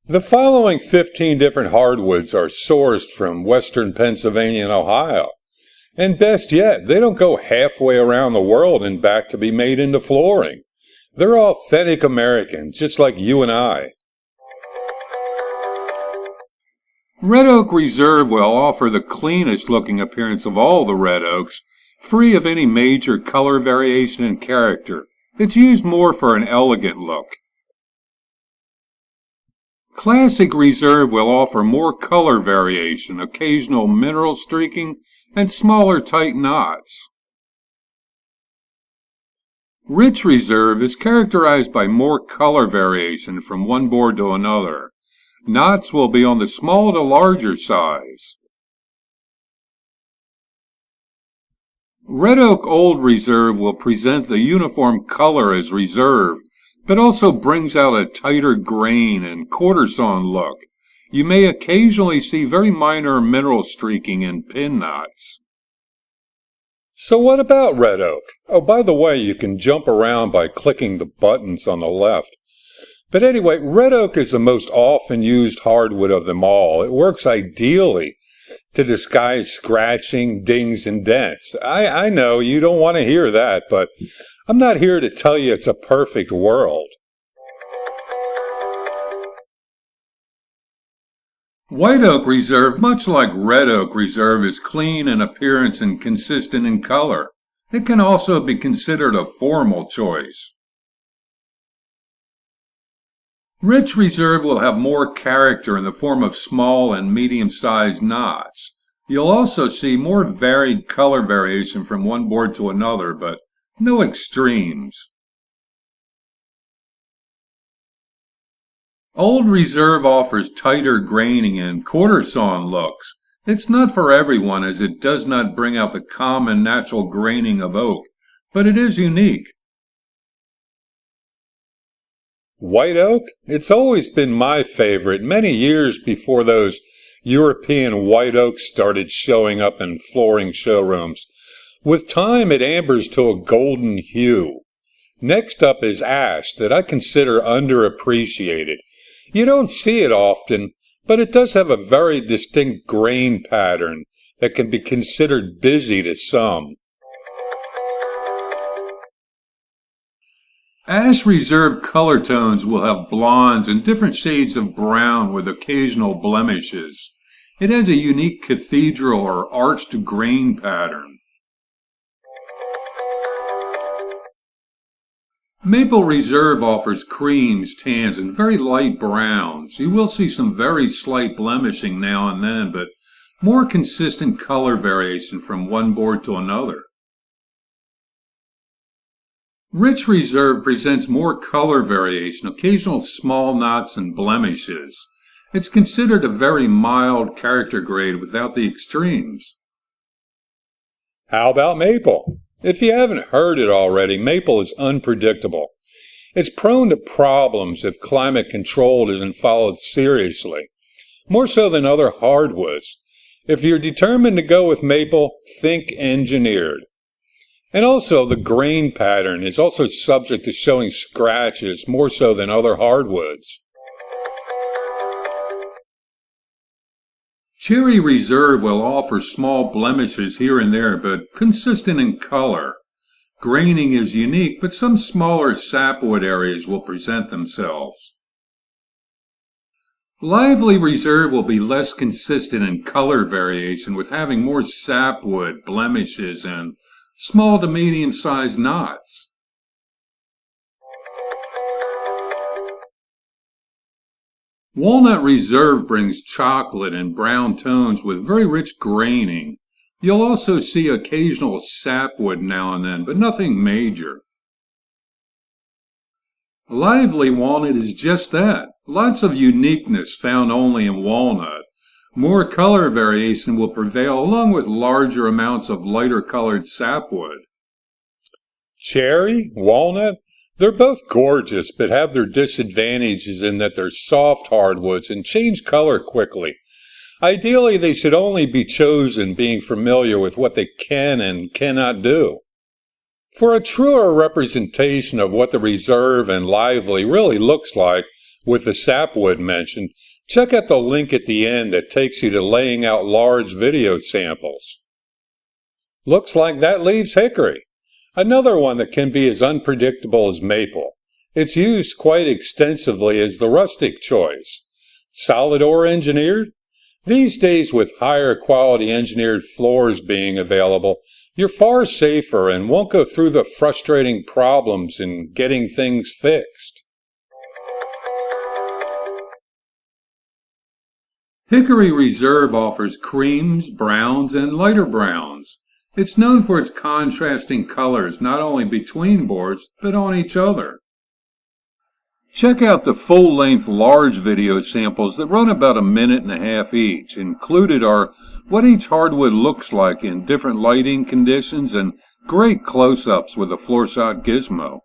The following 15 different hardwoods are sourced from western Pennsylvania and Ohio. And best yet, they don't go halfway around the world and back to be made into flooring. They're authentic American, just like you and I. Red Oak Reserve will offer the cleanest looking appearance of all the red oaks, free of any major color variation and character. It's used more for an elegant look. Classic Reserve will offer more color variation, occasional mineral streaking, and smaller tight knots. Rich Reserve is characterized by more color variation from one board to another. Knots will be on the small to larger size. Red Oak Old Reserve will present the uniform color as Reserve, but also brings out a tighter grain and quarter-sawn look. You may occasionally see very minor mineral streaking and pin knots. So what about red oak? Oh, by the way, you can jump around by clicking the buttons on the left. But anyway, red oak is the most often used hardwood of them all. It works ideally to disguise scratching, dings, and dents. I know you don't want to hear that, but I'm not here to tell you it's a perfect world. White Oak Reserve, much like Red Oak Reserve, is clean in appearance and consistent in color. It can also be considered a formal choice. Rich Reserve will have more character in the form of small and medium-sized knots. You'll also see more varied color variation from one board to another, but no extremes. Old Reserve offers tighter graining and quarter-sawn looks. It's not for everyone, as it does not bring out the common natural graining of oak, but it is unique. White oak? It's always been my favorite, many years before those European white oaks started showing up in flooring showrooms. With time, it ambers to a golden hue. Next up is ash, that I consider underappreciated. You don't see it often, but it does have a very distinct grain pattern that can be considered busy to some. Ash Reserve color tones will have blondes and different shades of brown with occasional blemishes. It has a unique cathedral or arched grain pattern. Maple Reserve offers creams, tans, and very light browns. You will see some very slight blemishing now and then, but more consistent color variation from one board to another. Rich Reserve presents more color variation, occasional small knots and blemishes. It's considered a very mild character grade without the extremes. How about maple? If you haven't heard it already, maple is unpredictable. It's prone to problems if climate control isn't followed seriously, more so than other hardwoods. If you're determined to go with maple, think engineered. And also, the grain pattern is also subject to showing scratches more so than other hardwoods. Cherry Reserve will offer small blemishes here and there, but consistent in color. Graining is unique, but some smaller sapwood areas will present themselves. Lively Reserve will be less consistent in color variation, with having more sapwood, blemishes, and small to medium-sized knots. Walnut Reserve brings chocolate and brown tones with very rich graining. You'll also see occasional sapwood now and then, but nothing major. Lively Walnut is just that. Lots of uniqueness found only in walnut. More color variation will prevail along with larger amounts of lighter colored sapwood. Cherry, walnut, they're both gorgeous, but have their disadvantages in that they're soft hardwoods and change color quickly. Ideally, they should only be chosen being familiar with what they can and cannot do. For a truer representation of what the Reserve and Lively really looks like, With the sapwood mentioned, check out the link at the end that takes you to laying out large video samples. Looks like that leaves hickory, another one that can be as unpredictable as maple. It's used quite extensively as the rustic choice. Solid ore engineered? These days, with higher quality engineered floors being available, you're far safer and won't go through the frustrating problems in getting things fixed. Hickory Reserve offers creams, browns, and lighter browns. It's known for its contrasting colors not only between boards, but on each other. Check out the full-length large video samples that run about 1.5 minutes each. Included are what each hardwood looks like in different lighting conditions and great close-ups with a floor shot gizmo.